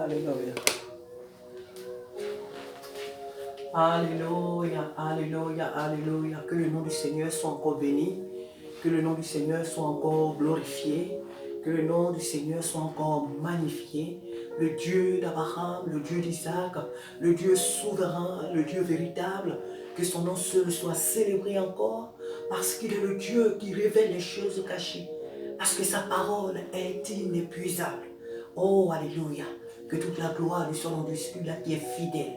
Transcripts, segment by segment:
Alléluia. Alléluia, alléluia, alléluia. Que le nom du Seigneur soit encore béni. Que le nom du Seigneur soit encore glorifié. Que le nom du Seigneur soit encore magnifié. Le Dieu d'Abraham, le Dieu d'Isaac, le Dieu souverain, le Dieu véritable. Que son nom seul soit célébré encore. Parce qu'il est le Dieu qui révèle les choses cachées. Parce que sa parole est inépuisable. Oh, alléluia. Que toute la gloire lui soit rendue, celui-là qui est fidèle.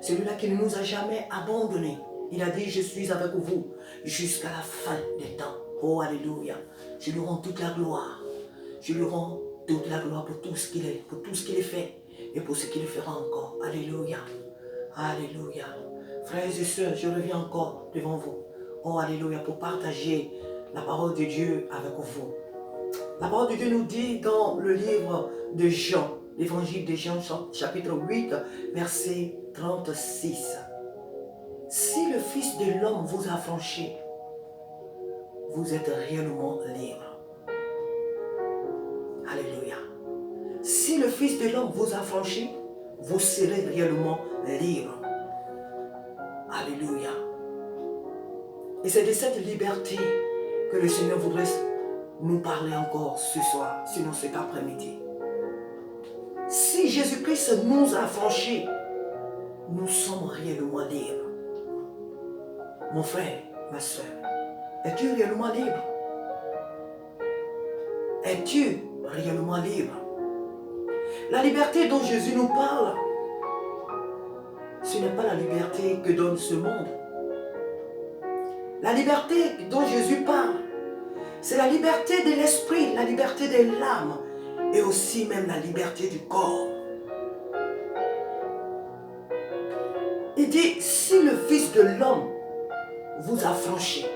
Celui-là qui ne nous a jamais abandonnés. Il a dit, je suis avec vous jusqu'à la fin des temps. Oh, alléluia. Je lui rends toute la gloire. Je lui rends toute la gloire pour tout ce qu'il est, pour tout ce qu'il a fait et pour ce qu'il fera encore. Alléluia. Alléluia. Frères et sœurs, je reviens encore devant vous. Oh, alléluia, pour partager la parole de Dieu avec vous. La parole de Dieu nous dit dans le livre de Jean, l'évangile de Jean, chapitre 8, verset 36. Si le Fils de l'homme vous a franchi, vous êtes réellement libre. Alléluia. Si le Fils de l'homme vous a franchi, vous serez réellement libre. Alléluia. Et c'est de cette liberté que le Seigneur voudrait nous parler encore ce soir, sinon cet après-midi. Si Jésus-Christ nous a franchis, nous sommes réellement libres. Mon frère, ma soeur, es-tu réellement libre? Es-tu réellement libre? La liberté dont Jésus nous parle, ce n'est pas la liberté que donne ce monde. La liberté dont Jésus parle, c'est la liberté de l'esprit, la liberté de l'âme et aussi même la liberté du corps. Il dit, si le Fils de l'homme vous a franchi,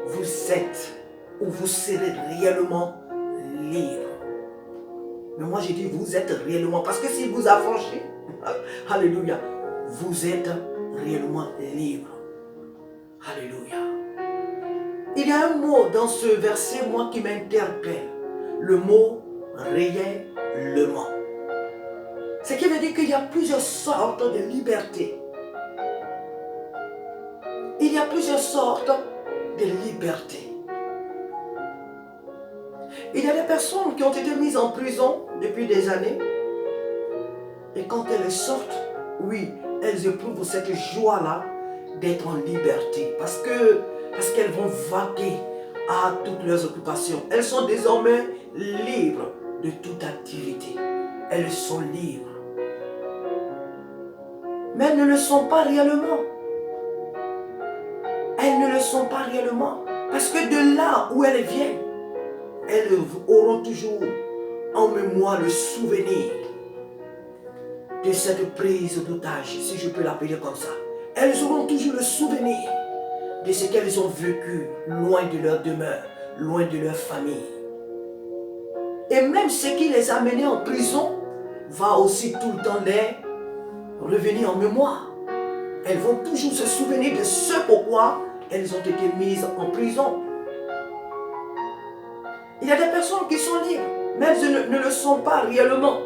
vous êtes ou vous serez réellement libre. Mais moi j'ai dit, vous êtes réellement, parce que s'il vous a franchi, alléluia, vous êtes réellement libre. Alléluia. Il y a un mot dans ce verset, moi, qui m'interpelle. Le mot réellement. Ce qui veut dire qu'il y a plusieurs sortes de liberté. Il y a plusieurs sortes de liberté. Il y a des personnes qui ont été mises en prison depuis des années. Et quand elles sortent, oui, elles éprouvent cette joie-là d'être en liberté. Parce qu'elles vont vaquer à toutes leurs occupations. Elles sont désormais libres de toute activité. Elles sont libres. Mais elles ne le sont pas réellement. Elles ne le sont pas réellement. Parce que de là où elles viennent, elles auront toujours en mémoire le souvenir de cette prise d'otage, si je peux l'appeler comme ça. Elles auront toujours le souvenir de ce qu'elles ont vécu loin de leur demeure, loin de leur famille. Et même ce qui les a menées en prison va aussi tout le temps les revenir en mémoire. Elles vont toujours se souvenir de ce pourquoi elles ont été mises en prison. Il y a des personnes qui sont libres, mais elles ne le sont pas réellement.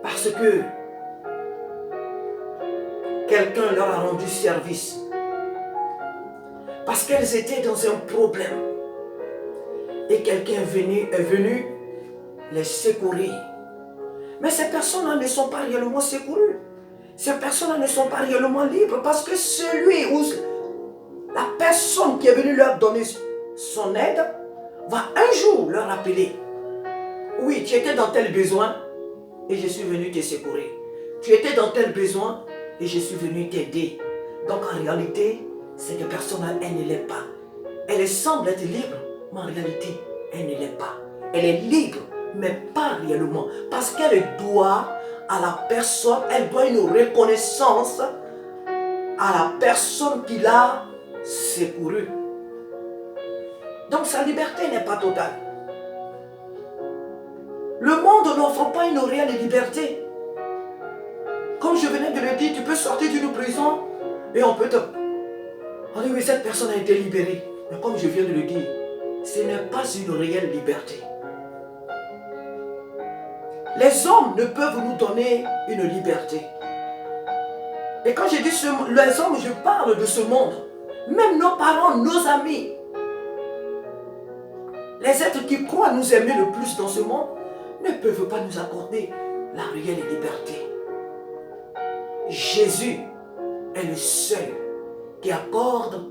Parce que quelqu'un leur a rendu service. Parce qu'elles étaient dans un problème. Et quelqu'un est venu les secourir. Mais ces personnes-là ne sont pas réellement secourues. Ces personnes-là ne sont pas réellement libres parce que celui ou la personne qui est venue leur donner son aide va un jour leur appeler. Oui, tu étais dans tel besoin et je suis venu te secourir. Tu étais dans tel besoin et je suis venu t'aider. Donc en réalité, cette personne-là, elle ne l'est pas. Elle semble être libre, mais en réalité, elle ne l'est pas. Elle est libre, mais pas réellement. Parce qu'elle doit à la personne, elle doit une reconnaissance à la personne qui l'a secourue. Donc sa liberté n'est pas totale. Le monde n'offre pas une réelle liberté. Comme je venais de le dire, tu peux sortir d'une prison et on peut te... On dit oui, cette personne a été libérée. Mais comme je viens de le dire, ce n'est pas une réelle liberté. Les hommes ne peuvent nous donner une liberté. Et quand je dis les hommes, je parle de ce monde. Même nos parents, nos amis, les êtres qui croient nous aimer le plus dans ce monde, ne peuvent pas nous accorder la réelle liberté. Jésus est le seul qui accorde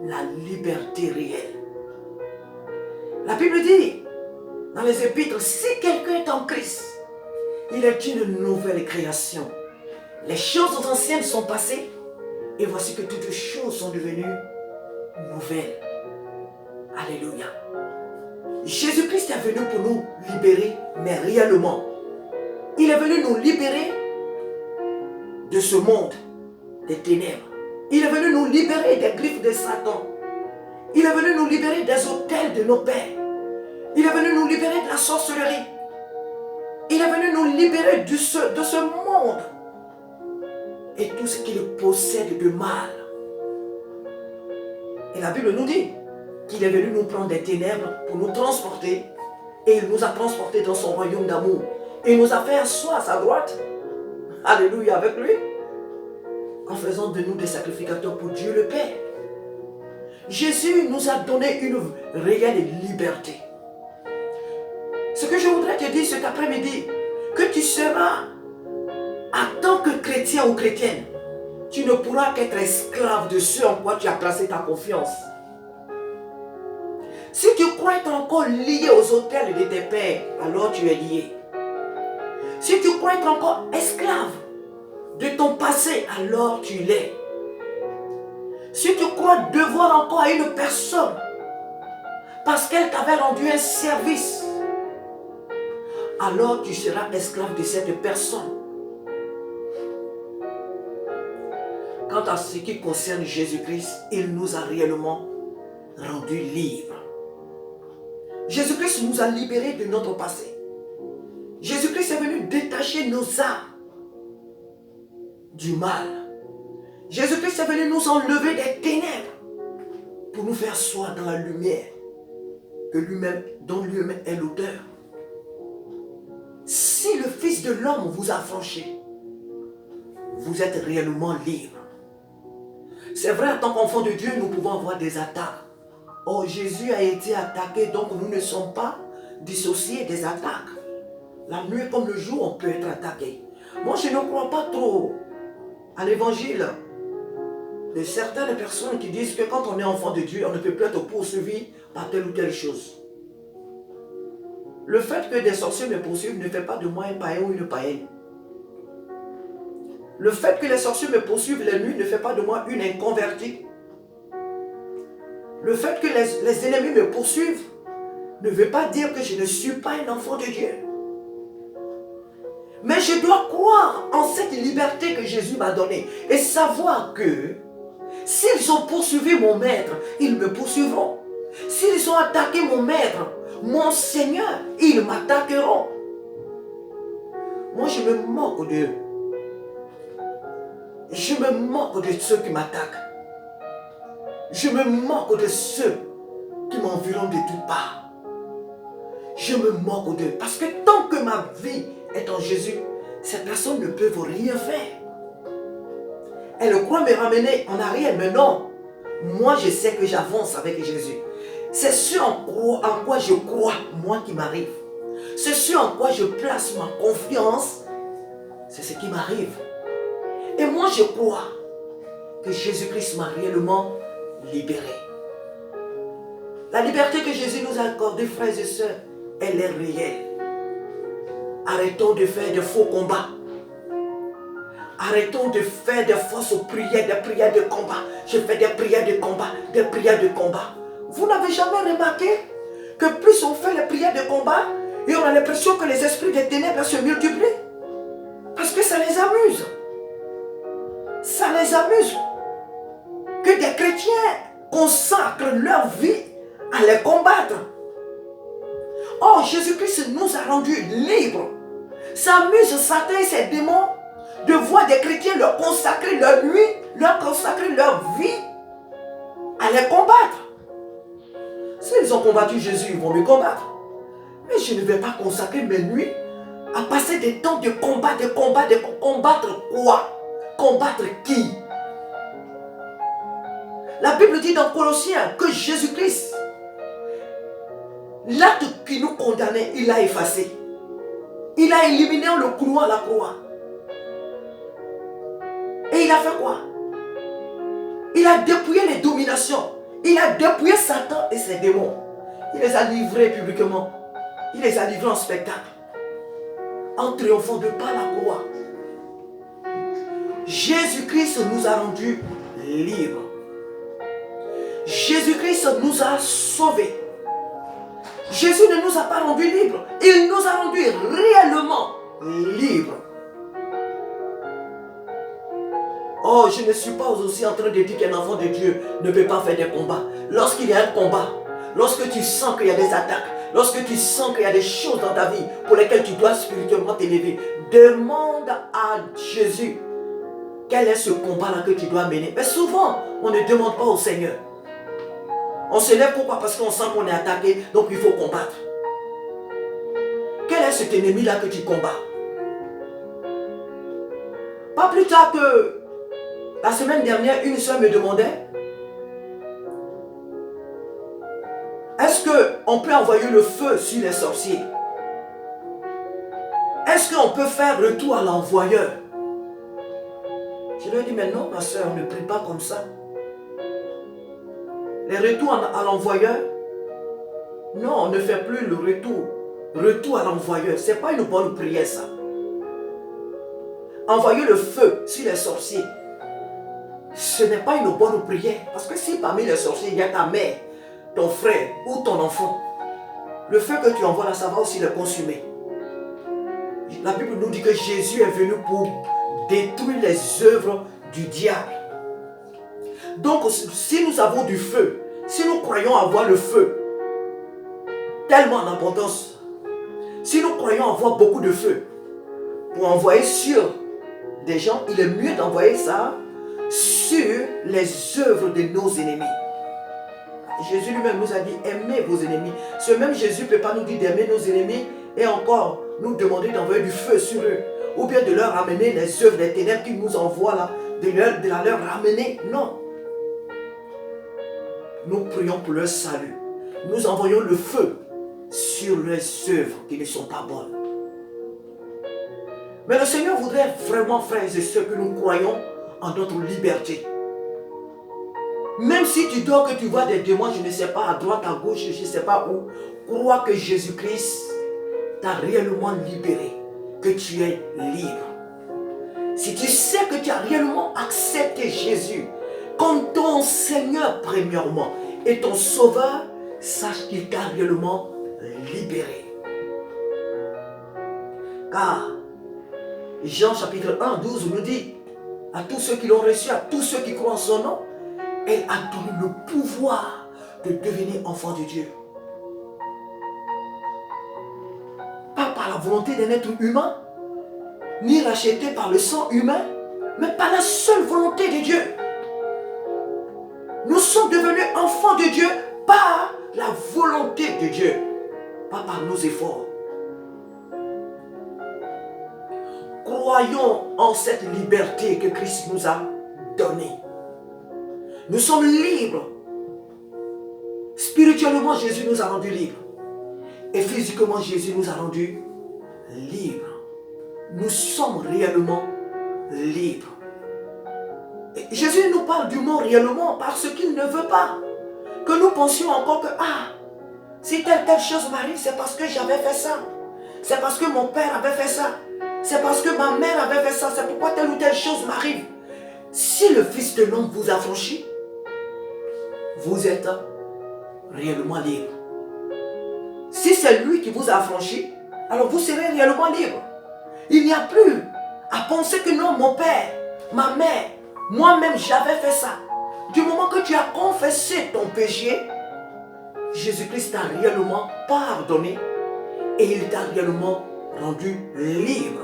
la liberté réelle. La Bible dit, dans les épîtres, si quelqu'un est en Christ, il est une nouvelle création. Les choses anciennes sont passées et voici que toutes choses sont devenues nouvelles. Alléluia. Jésus-Christ est venu pour nous libérer, mais réellement. Il est venu nous libérer de ce monde des ténèbres. Il est venu nous libérer des griffes de Satan. Il est venu nous libérer des autels de nos pères. Il est venu nous libérer de la sorcellerie. Il est venu nous libérer de ce monde et tout ce qu'il possède de mal. Et la Bible nous dit qu'il est venu nous prendre des ténèbres pour nous transporter et il nous a transportés dans son royaume d'amour. Et il nous a fait asseoir à sa droite. Alléluia avec lui. En faisant de nous des sacrificateurs pour Dieu le Père. Jésus nous a donné une réelle liberté. Ce que je voudrais te dire cet après-midi, que tu seras, en tant que chrétien ou chrétienne, tu ne pourras qu'être esclave de ce en quoi tu as placé ta confiance. Si tu crois être encore lié aux autels de tes pères, alors tu es lié. Si tu crois être encore esclave de ton passé, alors tu l'es. Si tu crois devoir encore à une personne parce qu'elle t'avait rendu un service, alors tu seras esclave de cette personne. Quant à ce qui concerne Jésus-Christ, il nous a réellement rendus libres. Jésus-Christ nous a libérés de notre passé. Jésus-Christ est venu détacher nos âmes du mal. Jésus-Christ est venu nous enlever des ténèbres pour nous faire soir dans la lumière dont lui-même est l'auteur. Si le Fils de l'homme vous a franchi, vous êtes réellement libre. C'est vrai, en tant qu'enfant de Dieu, nous pouvons avoir des attaques. Oh, Jésus a été attaqué, donc nous ne sommes pas dissociés des attaques. La nuit comme le jour, on peut être attaqué. Moi, je ne crois pas trop à l'évangile de certaines personnes qui disent que quand on est enfant de Dieu, on ne peut plus être poursuivi par telle ou telle chose. Le fait que des sorciers me poursuivent ne fait pas de moi un païen ou une païenne. Le fait que les sorciers me poursuivent la nuit ne fait pas de moi une inconvertie. Le fait que les ennemis me poursuivent ne veut pas dire que je ne suis pas un enfant de Dieu. Mais je dois croire en cette liberté que Jésus m'a donnée et savoir que s'ils ont poursuivi mon maître, ils me poursuivront. S'ils ont attaqué mon maître, mon Seigneur, ils m'attaqueront. Moi, je me moque d'eux. Je me moque de ceux qui m'attaquent. Je me moque de ceux qui m'environnent de toutes parts. Je me moque d'eux parce que tant que ma vie est en Jésus, ces personnes ne peuvent rien faire. Elles croient me ramener en arrière, mais non. Moi, je sais que j'avance avec Jésus. C'est ce en quoi je crois, moi, qui m'arrive. C'est ce en quoi je place ma confiance, c'est ce qui m'arrive. Et moi, je crois que Jésus-Christ m'a réellement libéré. La liberté que Jésus nous a accordée, frères et sœurs, elle est réelle. Arrêtons de faire de faux combats. Arrêtons de faire des fausses prières, des prières de combat. Je fais des prières de combat, des prières de combat. Vous n'avez jamais remarqué que plus on fait les prières de combat, et on a l'impression que les esprits des ténèbres se multiplient. Parce que ça les amuse. Ça les amuse. Que des chrétiens consacrent leur vie à les combattre. Oh, Jésus-Christ nous a rendus libres. Ça amuse Satan et ses démons de voir des chrétiens leur consacrer leur nuit, leur consacrer leur vie à les combattre. S'ils ont combattu Jésus, ils vont me combattre. Mais je ne vais pas consacrer mes nuits à passer des temps de combat, combattre quoi? Combattre qui? La Bible dit dans Colossiens que Jésus-Christ, l'acte qui nous condamnait, il l'a effacé. Il a éliminé le clou à la croix. Et il a fait quoi? Il a dépouillé les dominations. Il a dépouillé Satan et ses démons. Il les a livrés publiquement. Il les a livrés en spectacle. En triomphant de par la croix. Jésus-Christ nous a rendus libres. Jésus-Christ nous a sauvés. Jésus ne nous a pas rendus libres. Il nous a rendus réellement libres. Oh, je ne suis pas aussi en train de dire qu'un enfant de Dieu ne peut pas faire des combats. Lorsqu'il y a un combat, lorsque tu sens qu'il y a des attaques, lorsque tu sens qu'il y a des choses dans ta vie pour lesquelles tu dois spirituellement t'élever, demande à Jésus quel est ce combat-là que tu dois mener. Mais souvent, on ne demande pas au Seigneur. On se lève pourquoi? Parce qu'on sent qu'on est attaqué, donc il faut combattre. Quel est cet ennemi-là que tu combats? Pas plus tard que la semaine dernière, une soeur me demandait, est-ce qu'on peut envoyer le feu sur les sorciers? Est-ce qu'on peut faire retour à l'envoyeur? Je lui ai dit, mais non, ma soeur, ne prie pas comme ça. Les retours à l'envoyeur, non, on ne fait plus le retour. Retour à l'envoyeur, ce n'est pas une bonne prière, ça. Envoyer le feu sur les sorciers, ce n'est pas une bonne prière. Parce que si parmi les sorciers, il y a ta mère, ton frère ou ton enfant, le feu que tu envoies là, ça va aussi le consumer. La Bible nous dit que Jésus est venu pour détruire les œuvres du diable. Donc, si nous avons du feu, si nous croyons avoir le feu, tellement en abondance, si nous croyons avoir beaucoup de feu, pour envoyer sur des gens, il est mieux d'envoyer ça sur les œuvres de nos ennemis. Jésus lui-même nous a dit, aimez vos ennemis. Ce même Jésus ne peut pas nous dire d'aimer nos ennemis et encore nous demander d'envoyer du feu sur eux. Ou bien de leur ramener les œuvres des ténèbres qu'il nous envoie là, de leur ramener. Non. Nous prions pour leur salut. Nous envoyons le feu sur les œuvres qui ne sont pas bonnes. Mais le Seigneur voudrait vraiment, frères et sœurs, que nous croyons en notre liberté. Même si tu dors, que tu vois des démons, je ne sais pas, à droite, à gauche, je ne sais pas où, crois que Jésus-Christ t'a réellement libéré, que tu es libre. Si tu sais que tu as réellement accepté Jésus comme ton Seigneur premièrement et ton Sauveur, sache qu'il t'a réellement libéré. Car Jean chapitre 1, 12 nous dit, à tous ceux qui l'ont reçu, à tous ceux qui croient en son nom, elle a donné le pouvoir de devenir enfant de Dieu. Pas par la volonté d'un être humain, ni racheté par le sang humain, mais par la seule volonté de Dieu. Nous sommes devenus enfants de Dieu par la volonté de Dieu, pas par nos efforts. Croyons en cette liberté que Christ nous a donnée. Nous sommes libres. Spirituellement, Jésus nous a rendus libres. Et physiquement, Jésus nous a rendus libres. Nous sommes réellement libres. Et Jésus nous parle du mot réellement parce qu'il ne veut pas que nous pensions encore que, si telle chose m'arrive, c'est parce que j'avais fait ça. C'est parce que mon père avait fait ça. C'est parce que ma mère avait fait ça. C'est pourquoi telle ou telle chose m'arrive. Si le Fils de l'homme vous a franchi, vous êtes réellement libre. Si c'est lui qui vous a franchi, alors vous serez réellement libre. Il n'y a plus à penser que non, mon père, ma mère, moi-même j'avais fait ça. Du moment que tu as confessé ton péché, Jésus-Christ t'a réellement pardonné et il t'a réellement rendu libre.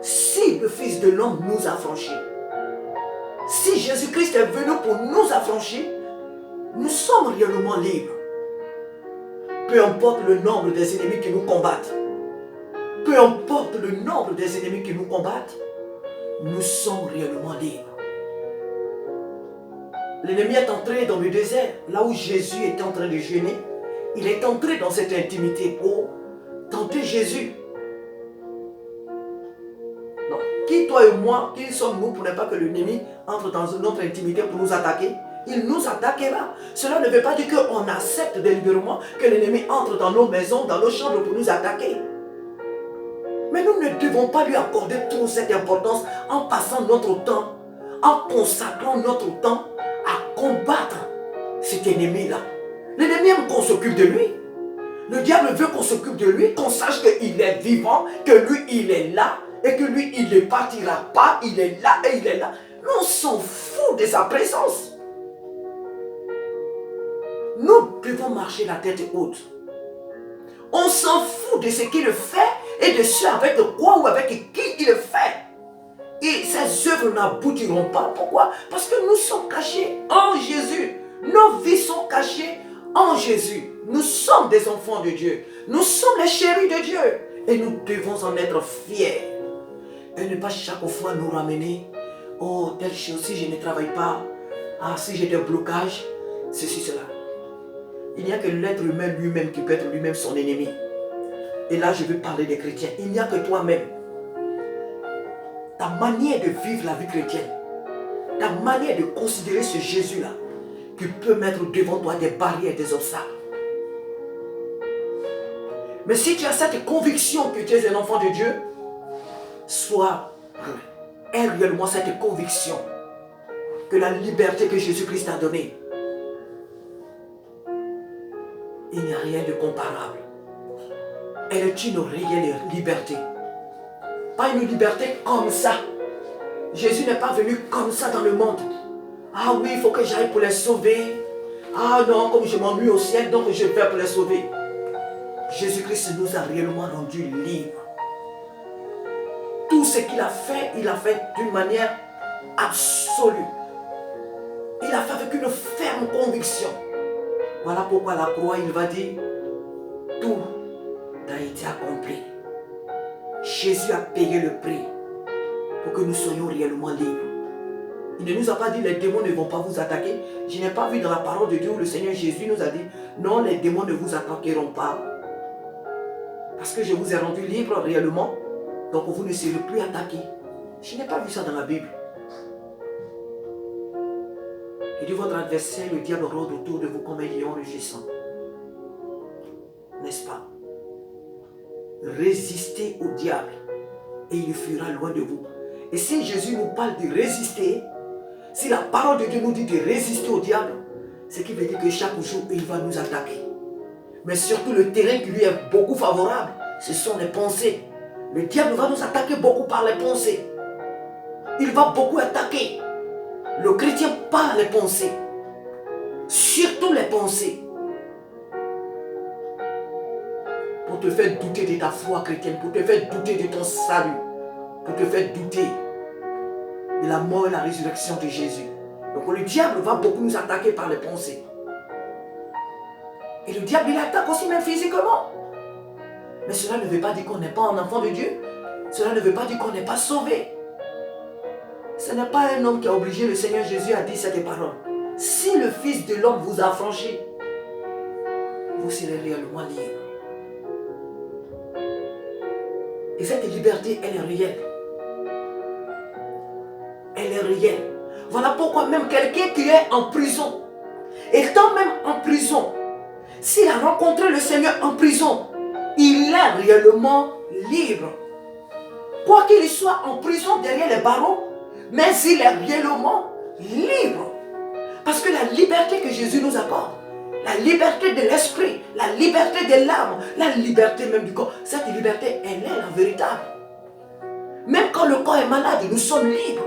Si le Fils de l'homme nous a franchis, si Jésus-Christ est venu pour nous affranchir, nous sommes réellement libres. Peu importe le nombre des ennemis qui nous combattent. peu importe le nombre des ennemis qui nous combattent, nous sommes réellement libres. L'ennemi est entré dans le désert, là où Jésus était en train de jeûner. Il est entré dans cette intimité pour tenter Jésus. Non. Qui, toi et moi, qui sommes-nous pour ne pas que l'ennemi entre dans notre intimité pour nous attaquer? Il nous attaquera. Cela ne veut pas dire qu'on accepte délibérément que l'ennemi entre dans nos maisons, dans nos chambres pour nous attaquer. Mais nous ne devons pas lui accorder trop cette importance en passant notre temps, en consacrant notre temps à combattre cet ennemi-là. L'ennemi aime qu'on s'occupe de lui. Le diable veut qu'on s'occupe de lui, qu'on sache qu'il est vivant, que lui, il est là, et que lui, il ne partira pas, il est là et il est là. Nous, on s'en fout de sa présence. Nous devons marcher la tête haute. On s'en fout de ce qu'il fait et de ce avec quoi ou avec qui il le fait. Et ces œuvres n'aboutiront pas. Pourquoi? Parce que nous sommes cachés en Jésus. Nos vies sont cachées en Jésus. Nous sommes des enfants de Dieu. Nous sommes les chéris de Dieu. Et nous devons en être fiers. Et ne pas chaque fois nous ramener. Oh, telle chose, si je ne travaille pas. Ah, si j'ai des blocages. Ceci, cela. Il n'y a que l'être humain lui-même qui peut être lui-même son ennemi. Et là, je veux parler des chrétiens. Il n'y a que toi-même. Ta manière de vivre la vie chrétienne, ta manière de considérer ce Jésus-là, qui peut mettre devant toi des barrières, des obstacles. Mais si tu as cette conviction que tu es un enfant de Dieu, aie réellement cette conviction que la liberté que Jésus-Christ a donnée, il n'y a rien de comparable. Elle est une réelle liberté. Pas une liberté comme ça. Jésus n'est pas venu comme ça dans le monde. Ah oui, il faut que j'aille pour les sauver. Ah non, comme je m'ennuie au ciel, donc je vais pour les sauver. Jésus-Christ nous a réellement rendus libres. Tout ce qu'il a fait d'une manière absolue. Il a fait avec une ferme conviction. Voilà pourquoi à la croix, il va dire, tout a été accompli. Jésus a payé le prix pour que nous soyons réellement libres. Il ne nous a pas dit les démons ne vont pas vous attaquer. Je n'ai pas vu dans la parole de Dieu où le Seigneur Jésus nous a dit non, les démons ne vous attaqueront pas. Parce que je vous ai rendu libre réellement. Donc vous ne serez plus attaqués. Je n'ai pas vu ça dans la Bible. Il dit votre adversaire, le diable, rôde autour de vous comme un lion rugissant. N'est-ce pas? Résistez au diable et il fuira loin de vous. Et si Jésus nous parle de résister, si la parole de Dieu nous dit de résister au diable, c'est qu'il veut dire que chaque jour il va nous attaquer. Mais surtout le terrain qui lui est beaucoup favorable, ce sont les pensées. Le diable va nous attaquer beaucoup par les pensées. Il va beaucoup attaquer le chrétien par les pensées. Surtout les pensées. Pour te faire douter de ta foi chrétienne, pour te faire douter de ton salut, pour te faire douter de la mort et la résurrection de Jésus. Donc le diable va beaucoup nous attaquer par les pensées. Et le diable, il attaque aussi même physiquement. Mais cela ne veut pas dire qu'on n'est pas un enfant de Dieu. Cela ne veut pas dire qu'on n'est pas sauvé. Ce n'est pas un homme qui a obligé le Seigneur Jésus à dire cette parole. Si le Fils de l'homme vous a affranchi, vous serez réellement libre. Et cette liberté, elle est réelle. Elle est réelle. Voilà pourquoi même quelqu'un qui est en prison, étant même en prison, s'il a rencontré le Seigneur en prison, il est réellement libre. Quoi qu'il soit en prison derrière les barreaux, mais il est réellement libre. Parce que la liberté que Jésus nous accorde, la liberté de l'esprit, la liberté de l'âme, la liberté même du corps, cette liberté, elle est la véritable. Même quand le corps est malade, nous sommes libres.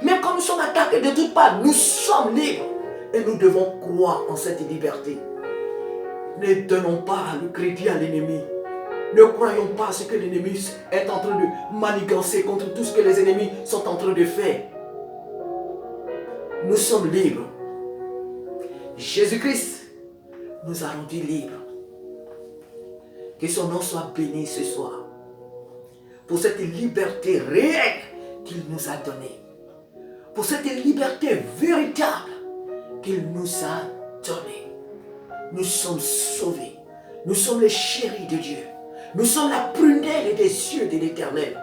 Même quand nous sommes attaqués de toutes parts, nous sommes libres. Et nous devons croire en cette liberté. Ne donnons pas le crédit à l'ennemi. Ne croyons pas à ce que l'ennemi est en train de manigancer contre tout ce que les ennemis sont en train de faire. Nous sommes libres. Jésus-Christ nous a rendus libres. Que son nom soit béni ce soir. pour cette liberté réelle qu'il nous a donnée, pour cette liberté véritable qu'il nous a donnée. Nous sommes sauvés, nous sommes les chéris de Dieu, nous sommes la prunelle des yeux de l'Éternel.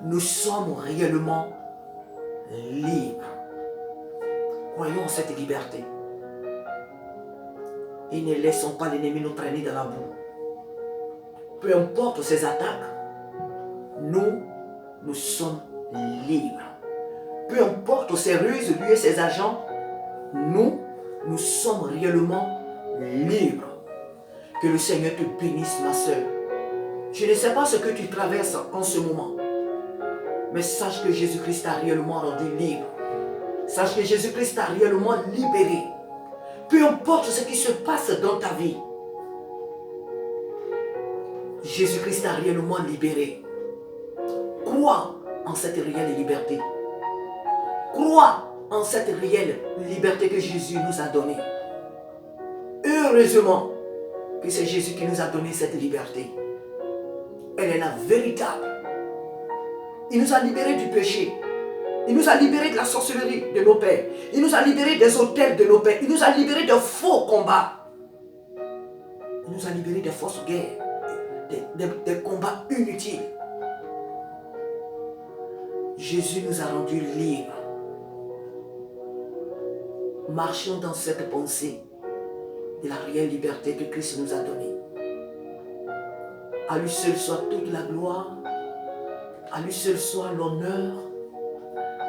Nous sommes réellement libres. Croyons en cette liberté et ne laissons pas l'ennemi nous traîner dans la boue. Peu importe ses attaques, nous sommes libres. Peu importe ses ruses, lui et ses agents, nous sommes réellement libres. Que le Seigneur te bénisse, ma soeur. Je ne sais pas ce que tu traverses en ce moment, mais sache que Jésus-Christ t'a réellement rendu libre. Sache que Jésus-Christ t'a réellement libéré. Peu importe ce qui se passe dans ta vie, Jésus-Christ t'a réellement libéré. Crois en cette réelle liberté. Crois en cette réelle liberté que Jésus nous a donnée. Heureusement que c'est Jésus qui nous a donné cette liberté. Elle est la véritable. Il nous a libérés du péché. Il nous a libérés de la sorcellerie de nos pères. Il nous a libérés des autels de nos pères. Il nous a libérés de faux combats. Il nous a libérés des fausses guerres, des combats inutiles. Jésus nous a rendus libres. Marchons dans cette pensée de la réelle liberté que Christ nous a donnée. À lui seul soit toute la gloire, à lui seul soit l'honneur,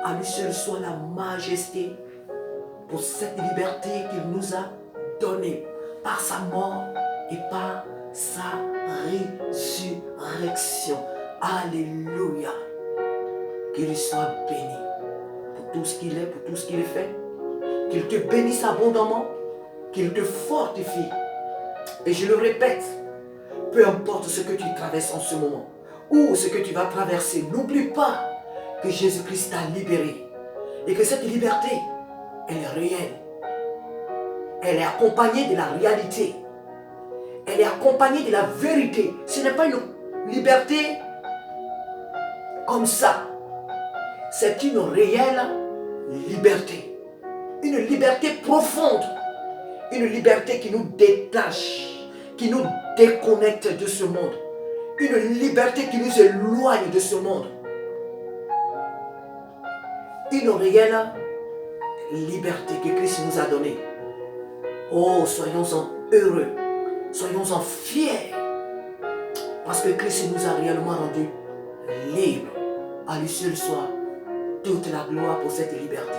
à lui seul soit la majesté pour cette liberté qu'il nous a donnée par sa mort et par sa résurrection. Alléluia. Qu'il soit béni pour tout ce qu'il est, pour tout ce qu'il fait. Qu'il te bénisse abondamment, qu'il te fortifie. Et je le répète, peu importe ce que tu traverses en ce moment, ou ce que tu vas traverser, n'oublie pas que Jésus-Christ t'a libéré. Et que cette liberté, elle est réelle. Elle est accompagnée de la réalité. Elle est accompagnée de la vérité. Ce n'est pas une liberté comme ça. C'est une réelle liberté. Une liberté profonde. Une liberté qui nous détache, qui nous déconnecte de ce monde. Une liberté qui nous éloigne de ce monde. Une réelle liberté que Christ nous a donnée. Oh, soyons-en heureux. Soyons-en fiers. Parce que Christ nous a réellement rendus libres. À lui seul soit toute la gloire pour cette liberté.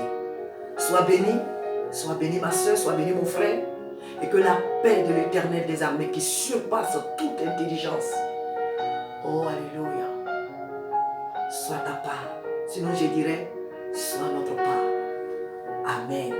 Sois béni ma soeur, sois béni mon frère. Et que la paix de l'Éternel des armées qui surpasse toute intelligence. Oh, alléluia. Soit ta part. Sinon je dirais, soit notre part. Amen.